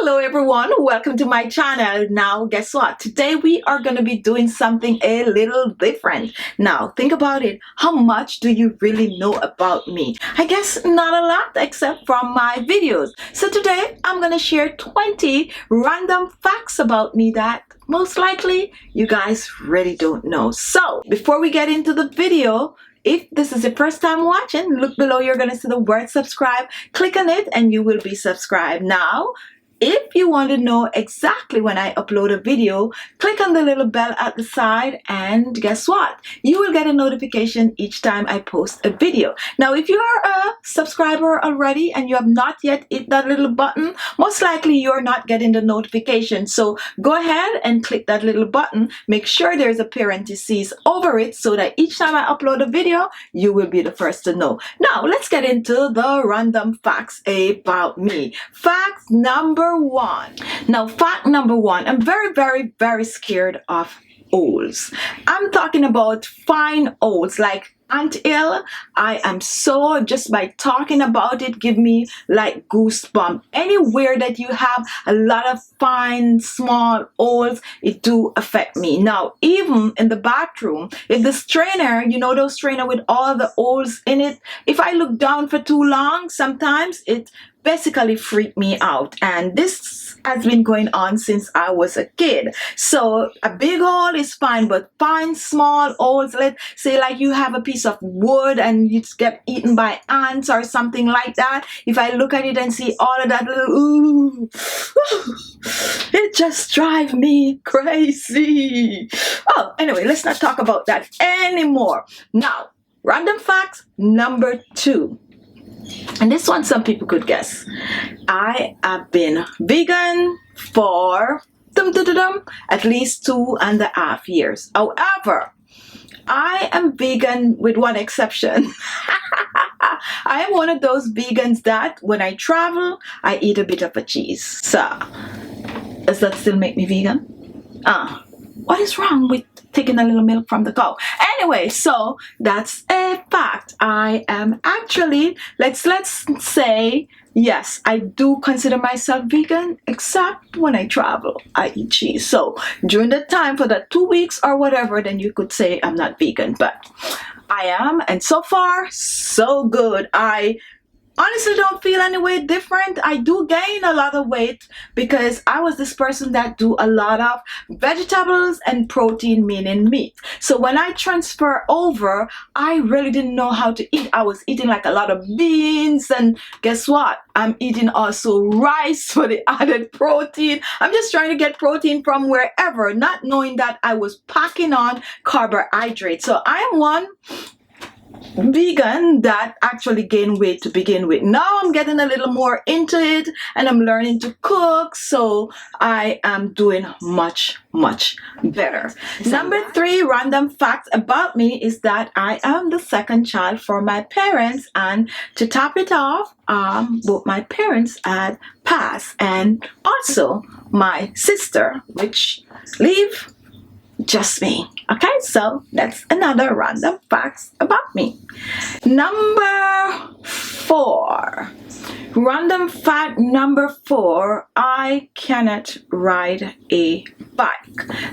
Hello everyone, welcome to my channel. Now guess what? Today we are going to be doing something a little different. Now think about it. How much do you really know about me? I guess not a lot except from my videos. So today I'm going to share 20 random facts about me that most likely you guys really don't know. So before we get into the video, if this is your first time watching, look below, you're going to see the word subscribe. Click on it and you will be subscribed. Now, if you want to know exactly when I upload a video, click on the little bell at the side and guess what? You will get a notification each time I post a video. Now, if you are a subscriber already and you have not yet hit that little button, most likely you're not getting the notification. So go ahead and click that little button. Make sure there's a parenthesis over it so that each time I upload a video, you will be the first to know. Now, let's get into the random facts about me. Fact number one. Now, fact number one, I'm very scared of owls. I'm talking about fine owls like anthill. I am so, just by talking about it, give me like goosebumps. Anywhere that you have a lot of fine small owls, it do affect me. Now, even in the bathroom, if the strainer, you know those strainer with all the owls in it, if I look down for too long, sometimes it basically freak me out, and this has been going on since I was a kid. So a big hole is fine, but fine small holes, let's say like you have a piece of wood and you get eaten by ants or something like that, if I look at it and see all of that little ooh, it just drives me crazy. Oh, anyway, let's not talk about that anymore. Now, random facts number two. And this one some people could guess. I have been vegan for at least 2.5 years. However, I am vegan with one exception. I am one of those vegans that when I travel, I eat a bit of a cheese. So, does that still make me vegan? What is wrong with taking a little milk from the cow? Anyway, so that's a fact. I am actually, let's say, yes, I do consider myself vegan, except when I travel, I eat cheese. So during the time for the 2 weeks or whatever, then you could say I'm not vegan, but I am, and so far, so good. I honestly don't feel any way different. I do gain a lot of weight because I was this person that do a lot of vegetables and protein, meaning meat. So when I transfer over, I really didn't know how to eat. I was eating like a lot of beans, and guess what? I'm eating also rice for the added protein. I'm just trying to get protein from wherever, not knowing that I was packing on carbohydrates. So I am one vegan that actually gained weight to begin with. Now I'm getting a little more into it and I'm learning to cook, so I am doing much better. Number three random fact about me is that I am the second child for my parents, and to top it off, both my parents had passed, and also my sister, which leave just me. Okay, so that's another random facts about me. Number four. Random fact number four, I cannot ride a bike.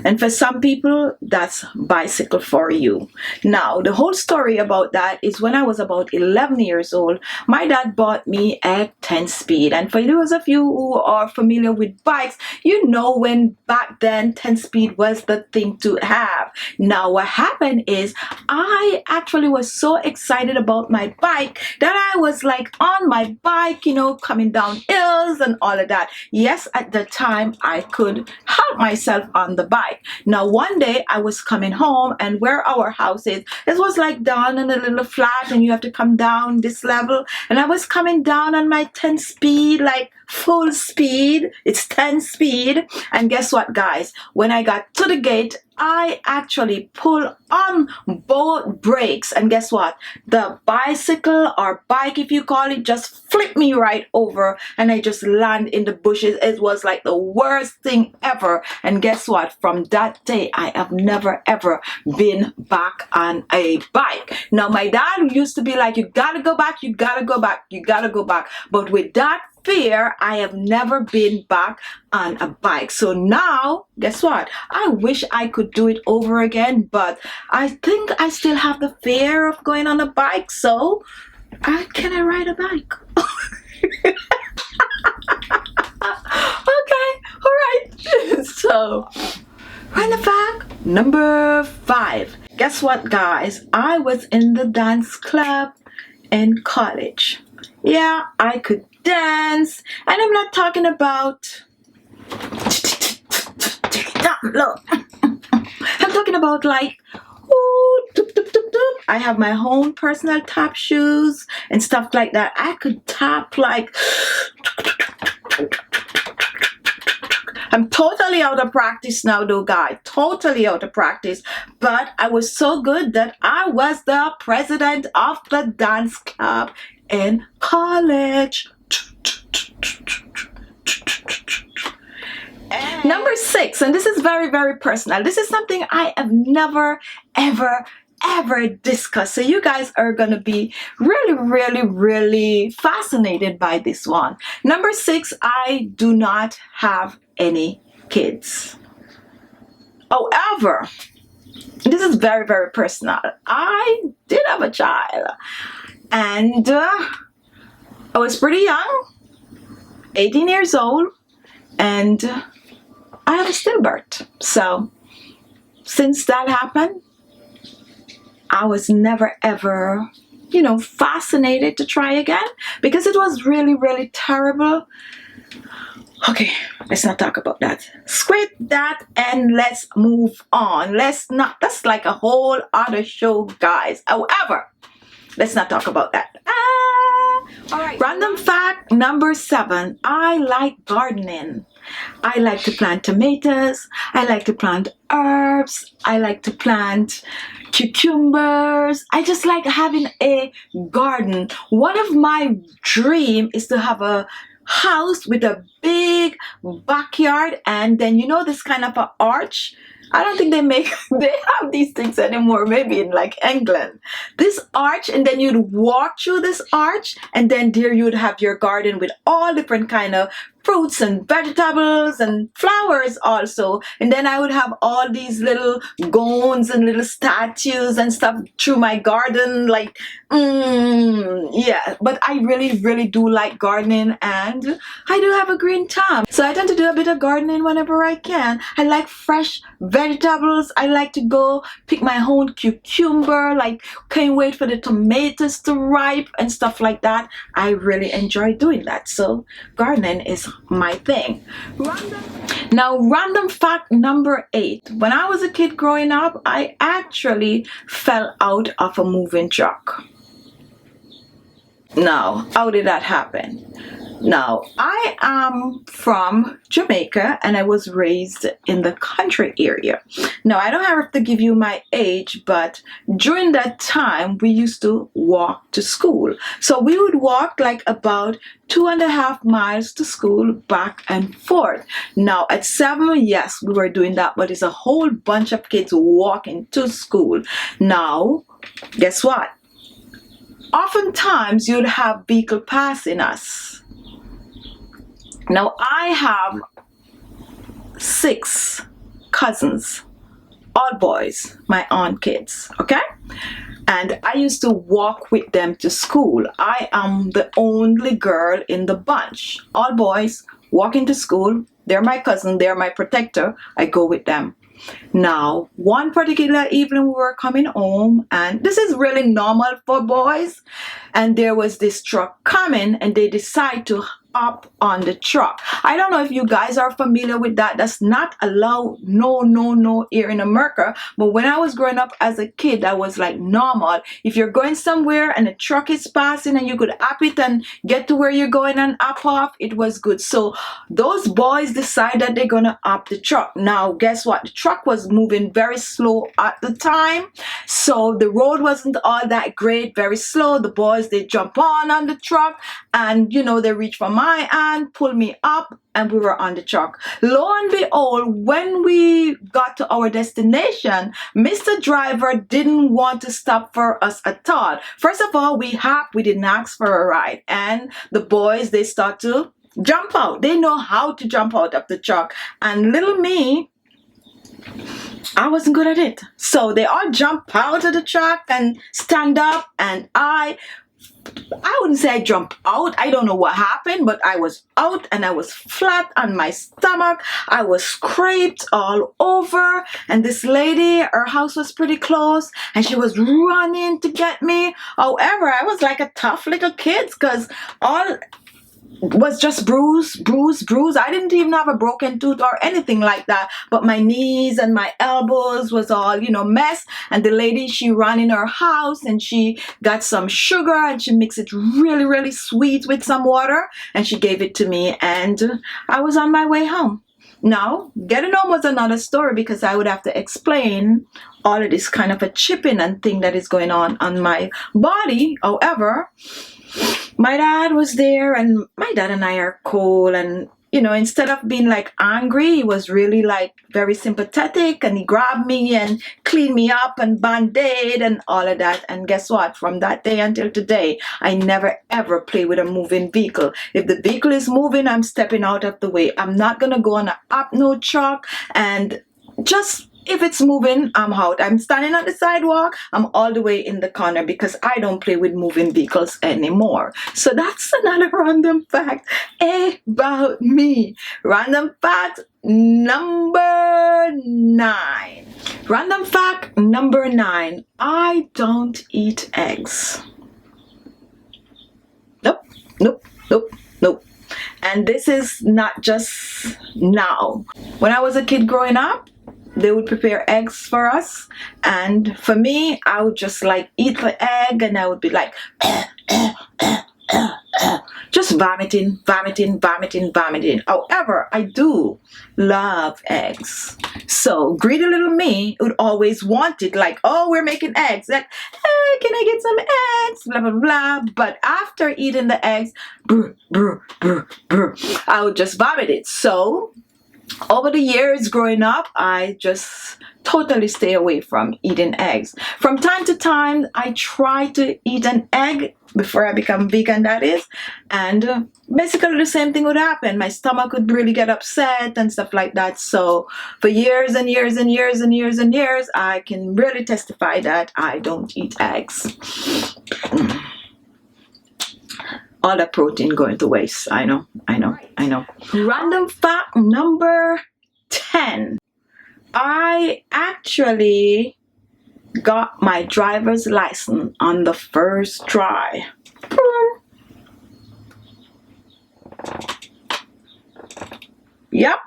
And for some people, that's bicycle for you. Now, the whole story about that is when I was about 11 years old, my dad bought me a 10-speed. And for those of you who are familiar with bikes, you know when back then 10-speed was the thing to have. Now, what happened is I actually was so excited about my bike that I was like on my bike, you know, coming down hills and all of that. Yes, at the time I could help myself on the bike. Now, one day I was coming home, and where our house is, it was like down in a little flat and you have to come down this level, and I was coming down on my 10-speed, like full speed. It's 10-speed, and guess what, guys? When I got to the gate, I actually pull on both brakes, and guess what? The bicycle or bike, if you call it, just flipped me right over, and I just land in the bushes. It was like the worst thing ever. And guess what? From that day, I have never ever been back on a bike. Now, my dad used to be like, you gotta go back, you gotta go back, you gotta go back. But with that fear, I have never been back on a bike. So now, guess what? I wish I could do it over again, but I think I still have the fear of going on a bike. So, can I ride a bike? Okay, all right. So, random fact number 5. Guess what, guys? I was in the dance club in college. Yeah, I could dance, and I'm not talking about look. I'm talking about like, ooh, doop, doop, doop, doop. I have my own personal tap shoes and stuff like that. I could tap like. I'm totally out of practice now though, guys. Totally out of practice. But I was so good that I was the president of the dance club in college. Number 6, and this is very, very personal. This is something I have never, ever discussed. So you guys are going to be really fascinated by this one. Number 6, I do not have any kids. However, this is very, very personal. I did have a child, and I was pretty young, 18 years old, and I had a stillbirth. So since that happened, I was never ever, fascinated to try again, because it was really terrible. Okay, let's not talk about that. Scrape that and let's move on. That's like a whole other show, guys. However, let's not talk about that. All right. Random fact number 7. I like gardening. I like to plant tomatoes. I like to plant herbs. I like to plant cucumbers. I just like having a garden. One of my dreams is to have a house with a big backyard, and then this kind of an arch. I don't think they have these things anymore, maybe in like England. This arch, and then you'd walk through this arch, and then there you'd have your garden with all different kind of fruits and vegetables and flowers also. And then I would have all these little goans and little statues and stuff through my garden. Like, yeah, but I really do like gardening, and I do have a green thumb. So I tend to do a bit of gardening whenever I can. I like fresh vegetables. I like to go pick my own cucumber, like can't wait for the tomatoes to ripe and stuff like that. I really enjoy doing that. So gardening is my thing. Random fact number 8. When I was a kid growing up, I actually fell out of a moving truck. Now, how did that happen? Now, I am from Jamaica, and I was raised in the country area. Now, I don't have to give you my age, but during that time, we used to walk to school. So we would walk like about 2.5 miles to school, back and forth. Now, at 7, yes, we were doing that, but it's a whole bunch of kids walking to school. Now, guess what? Oftentimes, you'd have vehicle passing us. Now, I have 6 cousins, all boys, my aunt kids, okay? And I used to walk with them to school. I am the only girl in the bunch. All boys walking to school. They're my cousin, they're my protector. I go with them. Now, one particular evening we were coming home, and this is really normal for boys, and there was this truck coming, and they decide to up on the truck. I don't know if you guys are familiar with that. That's not allowed, no here in America. But when I was growing up as a kid, that was like normal. If you're going somewhere and a truck is passing and you could up it and get to where you're going and up off, it was good. So those boys decide that they're gonna up the truck. Now guess what? The truck was moving very slow at the time, so the road wasn't all that great, very slow. The boys, they jump on the truck, and they reach for my hand, pull me up, and we were on the truck. Lo and behold, when we got to our destination, Mr. Driver didn't want to stop for us at all. First of all, we didn't ask for a ride, and the boys, they start to jump out. They know how to jump out of the truck. And little me, I wasn't good at it. So they all jump out of the truck and stand up, and I wouldn't say I jumped out. I don't know what happened, but I was out and I was flat on my stomach. I was scraped all over, and this lady, her house was pretty close, and she was running to get me. However, I was like a tough little kid because all was just bruise. I didn't even have a broken tooth or anything like that, but my knees and my elbows was all, you know, mess. And the lady, she ran in her house and she got some sugar and she mixed it really sweet with some water, and she gave it to me, and I was on my way home. Now, getting home was another story because I would have to explain all of this kind of a chipping and thing that is going on my body. However, my dad was there, and my dad and I are cool, and you know, instead of being like angry, he was really like very sympathetic, and he grabbed me and cleaned me up and band-aid and all of that. And guess what? From that day until today, I never ever play with a moving vehicle. If the vehicle is moving, I'm stepping out of the way. I'm not gonna go on an up-no truck, and just if it's moving, I'm out. I'm standing on the sidewalk, I'm all the way in the corner because I don't play with moving vehicles anymore. So that's another random fact about me. Random fact number 9. Random fact number 9. I don't eat eggs. Nope. And this is not just now. When I was a kid growing up, they would prepare eggs for us, and for me, I would just like eat the egg, and I would be like just vomiting. However, I do love eggs. So greedy little me would always want it, like, oh, we're making eggs, like, hey, can I get some eggs, blah blah blah. But after eating the eggs, I would just vomit it. So over the years growing up, I just totally stay away from eating eggs. From time to time, I try to eat an egg before I become vegan, that is. And basically the same thing would happen. My stomach would really get upset and stuff like that. So for years and years, I can really testify that I don't eat eggs. All the protein going to waste. I know. Random fact number 10. I actually got my driver's license on the first try. Yep.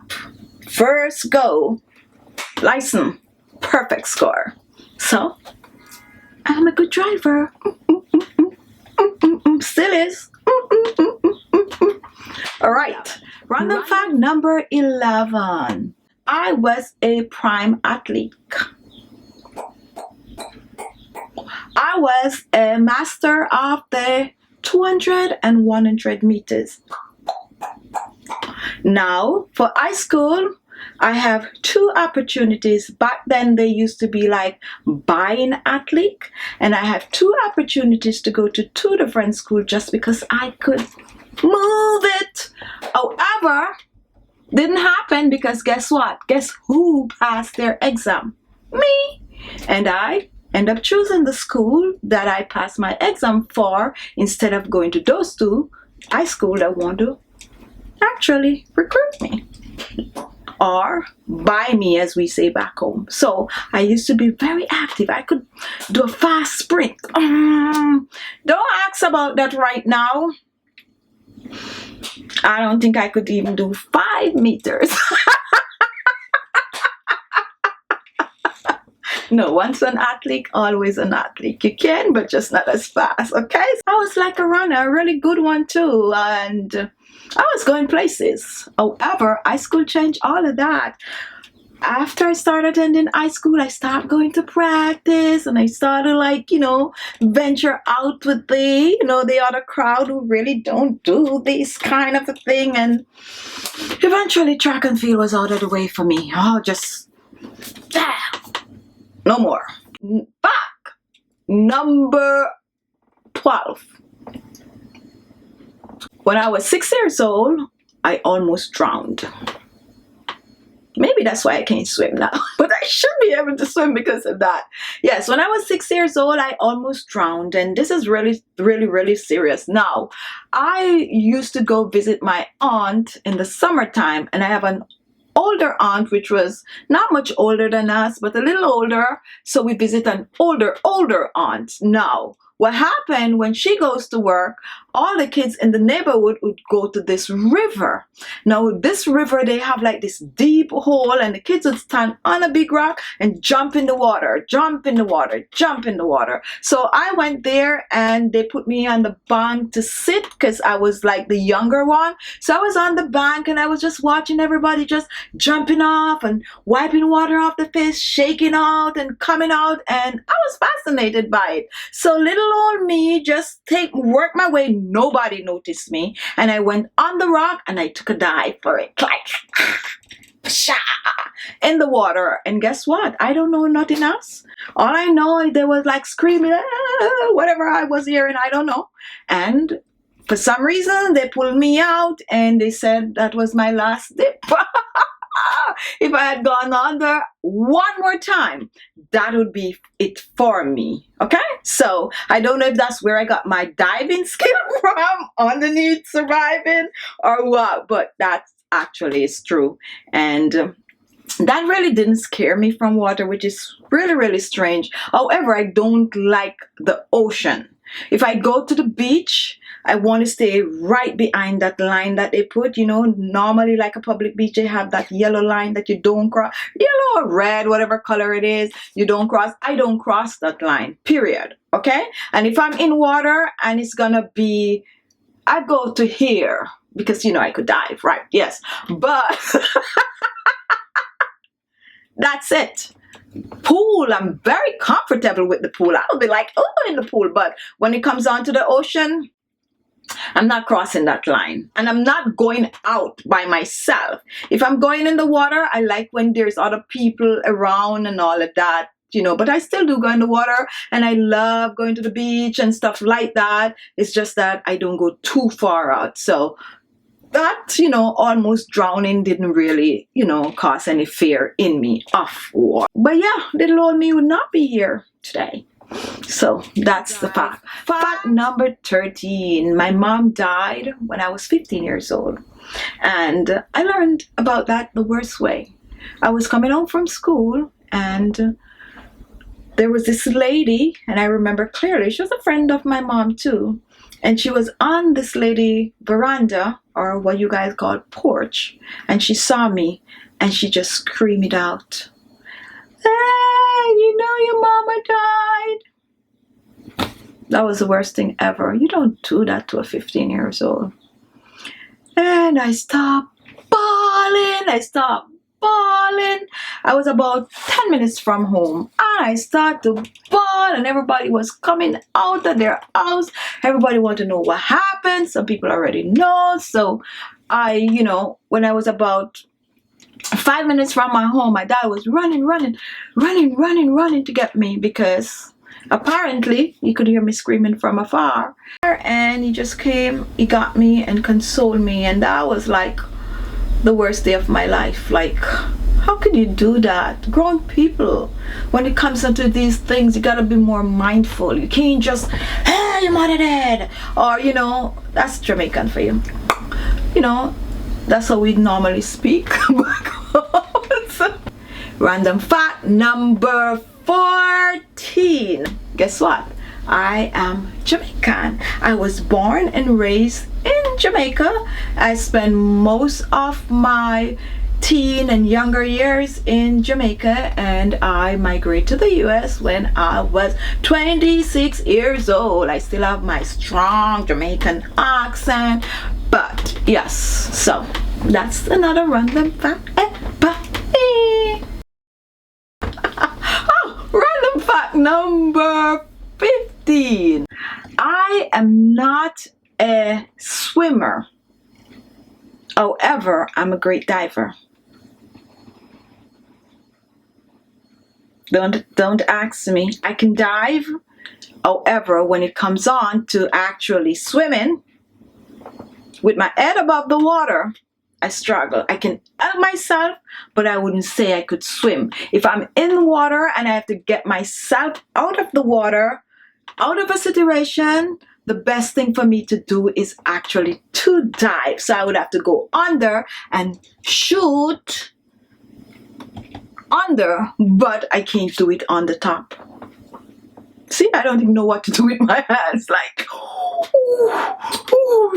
First go. License. Perfect score. So, I'm a good driver. Still is. All right. Random fact number 11. I was a prime athlete. I was a master of the 200 and 100 meters. Now, for high school, I have 2 opportunities. Back then, they used to be like buying athlete, and I have 2 opportunities to go to 2 different schools just because I could move it. However, didn't happen because guess what? Guess who passed their exam? Me. And I end up choosing the school that I passed my exam for instead of going to those 2 high school that want to actually recruit me. Or buy me, as we say back home. So I used to be very active. I could do a fast sprint. Don't ask about that right now. I don't think I could even do 5 meters. No, once an athlete, always an athlete. You can, but just not as fast, okay? I was like a runner, a really good one too, and I was going places. However, high school changed all of that. After I started attending high school, I started going to practice, and I started like, you know, venture out with the, you know, the other crowd who really don't do this kind of a thing. And eventually track and field was out of the way for me. Oh, just, no more. Back. Number 12. When I was 6 years old, I almost drowned. Maybe that's why I can't swim now, but I should be able to swim because of that. Yes, when I was 6 years old, I almost drowned, and this is really, really, really serious. Now, I used to go visit my aunt in the summertime, and I have an older aunt, which was not much older than us, but a little older. So we visit an older aunt. Now, what happened when she goes to work, all the kids in the neighborhood would go to this river. Now, this river, they have like this deep hole, and the kids would stand on a big rock and jump in the water, jump in the water, jump in the water. So I went there, and they put me on the bank to sit because I was like the younger one. So I was on the bank, and I was just watching everybody just jumping off and wiping water off the face, shaking out and coming out, and I was fascinated by it. So little old me just work my way. Nobody noticed me, and I went on the rock and I took a dive for it, like in the water. And guess what? I don't know nothing else. All I know, there was like screaming, whatever I was hearing, I don't know. And for some reason, they pulled me out, and they said that was my last dip. If I had gone under one more time, that would be it for me. Okay, so I don't know if that's where I got my diving skill from, underneath surviving, or what, but that actually is true. And that really didn't scare me from water, which is really, really strange. However, I don't like the ocean. If I go to the beach, I want to stay right behind that line that they put. You know, normally like a public beach, they have that yellow line that you don't cross. Yellow or red, whatever color it is, you don't cross. I don't cross that line, period. Okay? And if I'm in water and it's gonna be, I go to here because, you know, I could dive, right? Yes. But that's it. Pool, I'm very comfortable with the pool. I'll be like, oh, in the pool. But when it comes on to the ocean, I'm not crossing that line, and I'm not going out by myself. If I'm going in the water, I like when there's other people around and all of that, you know, but I still do go in the water, and I love going to the beach and stuff like that. It's just that I don't go too far out. So that, you know, almost drowning didn't really, you know, cause any fear in me of water. But yeah, little old me would not be here today. So that's the fact. Fact number 13. My mom died when I was 15 years old. And I learned about that the worst way. I was coming home from school, and there was this lady, and I remember clearly, she was a friend of my mom too. And she was on this lady veranda, or what you guys call porch, and she saw me, and she just screamed out, "Hey, you know your mama died." That was the worst thing ever. You don't do that to a 15 years old. And I stopped bawling. I was about 10 minutes from home, and I started to bawl, and everybody was coming out of their house. Everybody wanted to know what happened. Some people already know. So I, you know, when I was about 5 minutes from my home, my dad was running to get me, because apparently he could hear me screaming from afar. And he just came, he got me and consoled me, and that was like the worst day of my life. Like, how can you do that? Grown people, when it comes into these things, you gotta be more mindful. You can't just, "Hey, your mother dead," or, you know, that's Jamaican for you. You know, that's how we normally speak. Random fact number 14. Guess what? I am Jamaican. I was born and raised in Jamaica. I spent most of my teen and younger years in Jamaica, and I migrated to the US when I was 26 years old. I still have my strong Jamaican accent, but yes, so that's another random fact. Oh, random fact number 15. I am not a swimmer. However, I'm a great diver. Don't ask me. I can dive. However, when it comes on to actually swimming with my head above the water, I struggle. I can help myself, but I wouldn't say I could swim. If I'm in the water and I have to get myself out of the water, out of a situation, the best thing for me to do is actually to dive. So I would have to go under and shoot under, but I can't do it on the top. See, I don't even know what to do with my hands. Like,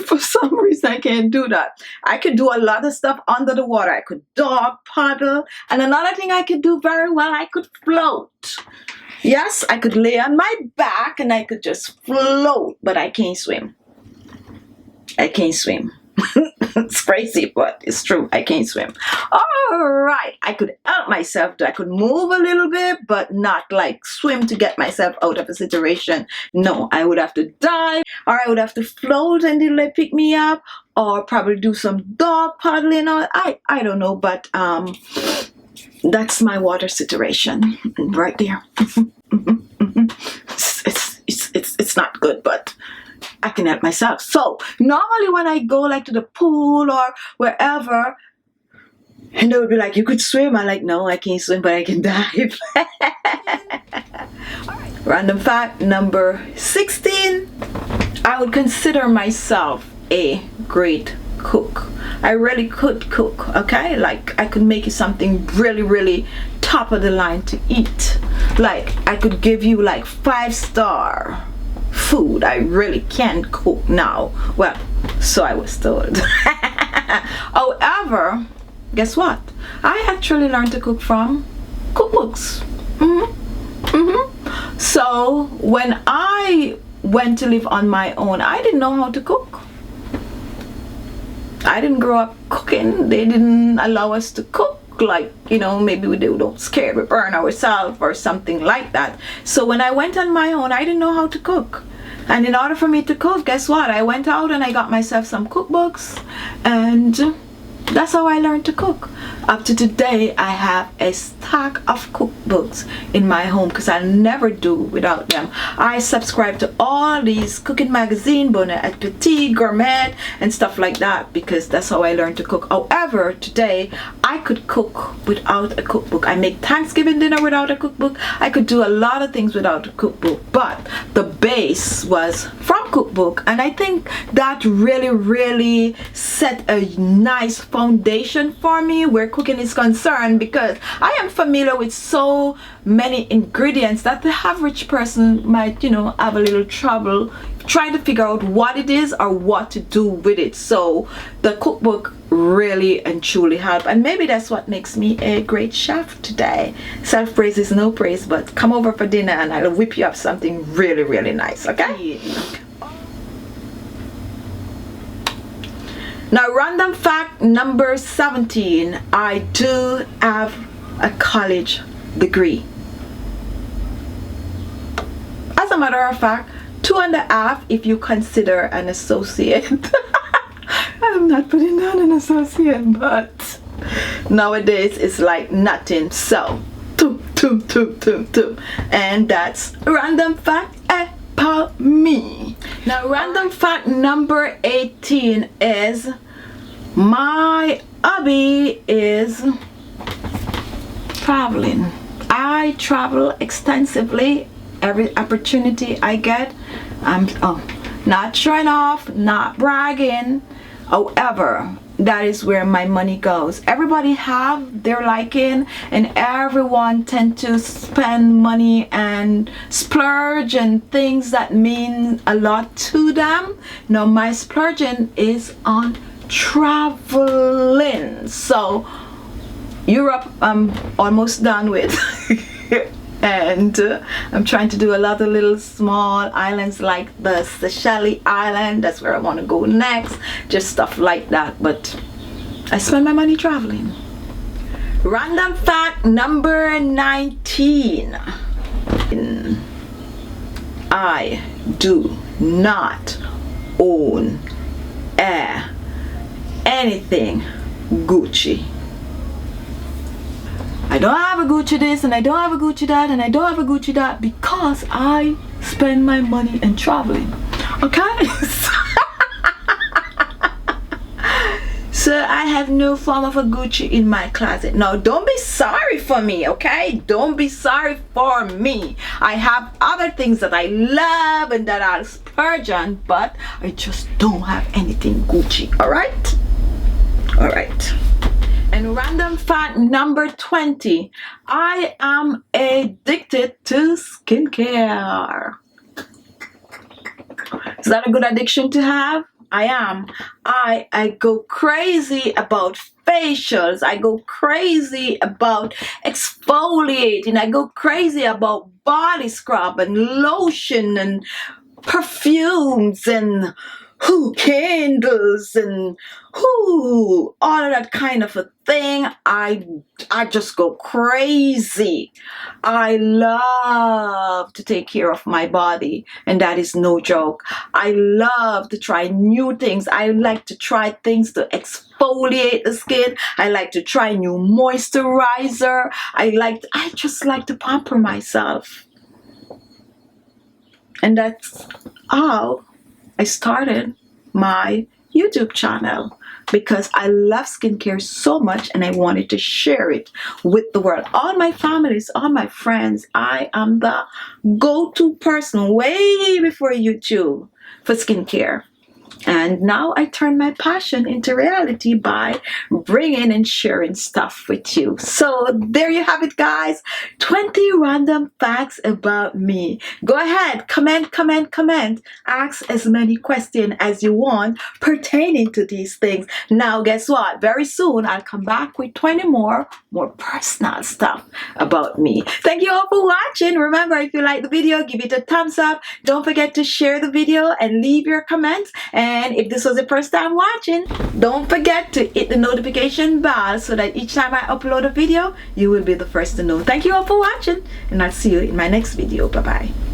for some reason, I can't do that. I could do a lot of stuff under the water. I could dog paddle. And another thing I could do very well, I could float. Yes, I could lay on my back and I could just float, but I can't swim. I can't swim. It's crazy, but it's true. I can't swim. All right. I could help myself. I could move a little bit, but not like swim to get myself out of a situation. No, I would have to dive, or I would have to float and they'll like pick me up, or probably do some dog paddling. Or I don't know, but that's my water situation right there. It's not good, but I can help myself. So normally when I go like to the pool or wherever, and they would be like, you could swim. I'm like, no, I can't swim, but I can dive. Random fact number 16. I would consider myself a great cook. I really could cook, okay? Like I could make you something really, really top of the line to eat. Like I could give you like 5-star food. I really can cook now. Well, so I was told. However, guess what? I actually learned to cook from cookbooks. So when I went to live on my own, I didn't know how to cook. I didn't grow up cooking. They didn't allow us to cook. Like, you know, maybe we don't scare, we burn ourselves or something like that. So when I went on my own, I didn't know how to cook. And in order for me to cook, guess what? I went out and I got myself some cookbooks, and that's how I learned to cook. Up to today, I have a stack of cookbooks in my home because I never do without them. I subscribe to all these cooking magazines, Bon Appetit, Gourmet, and stuff like that, because that's how I learned to cook. However, today, I could cook without a cookbook. I make Thanksgiving dinner without a cookbook. I could do a lot of things without a cookbook, but the base was from cookbook, and I think that really set a nice foundation for me where cooking is concerned, because I am familiar with so many ingredients that the average person might, you know, have a little trouble trying to figure out what it is or what to do with it. So the cookbook really and truly help, and maybe that's what makes me a great chef today. Self-praise is no praise, but come over for dinner and I'll whip you up something really nice, okay? Now, random fact number 17. I do have a college degree. As a matter of fact, 2.5 if you consider an associate. I'm not putting down an associate, but nowadays it's like nothing. So, and that's random fact about me. Now, random fact number 18 is my hobby is traveling. I travel extensively. Every opportunity I get, I'm not showing off, not bragging. However, that is where my money goes. Everybody have their liking, and everyone tend to spend money and splurge and things that mean a lot to them. Now my splurging is on traveling. So Europe I'm almost done with. And I'm trying to do a lot of little small islands like the Seychelles Island. That's where I want to go next. Just stuff like that. But I spend my money traveling. Random fact number 19. I do not own anything Gucci. I don't have a Gucci this, and I don't have a Gucci that, and I don't have a Gucci that, because I spend my money in traveling. Okay? So I I have no form of a Gucci in my closet. Now, don't be sorry for me, okay? Don't be sorry for me. I have other things that I love and that I'll splurge on, but I just don't have anything Gucci, all right? All right. And random fact number 20, I am addicted to skincare. Is that a good addiction to have? I am. I go crazy about facials. I go crazy about exfoliating. I go crazy about body scrub and lotion and perfumes and candles and all of that kind of a thing. I just go crazy. I love to take care of my body, and that is no joke. I love to try new things. I like to try things to exfoliate the skin. I like to try new moisturizer. I just like to pamper myself. And that's how I started my YouTube channel, because I love skincare so much and I wanted to share it with the world. All my families, all my friends, I am the go-to person way before YouTube for skincare. And now I turn my passion into reality by bringing and sharing stuff with you. So there you have it, guys. 20 random facts about me. Go ahead, comment. Ask as many questions as you want pertaining to these things. Now, guess what? Very soon, I'll come back with 20 more personal stuff about me. Thank you all for watching. Remember, if you like the video, give it a thumbs up. Don't forget to share the video and leave your comments. And if this was the first time watching, don't forget to hit the notification bell so that each time I upload a video, you will be the first to know. Thank you all for watching, and I'll see you in my next video. Bye-bye.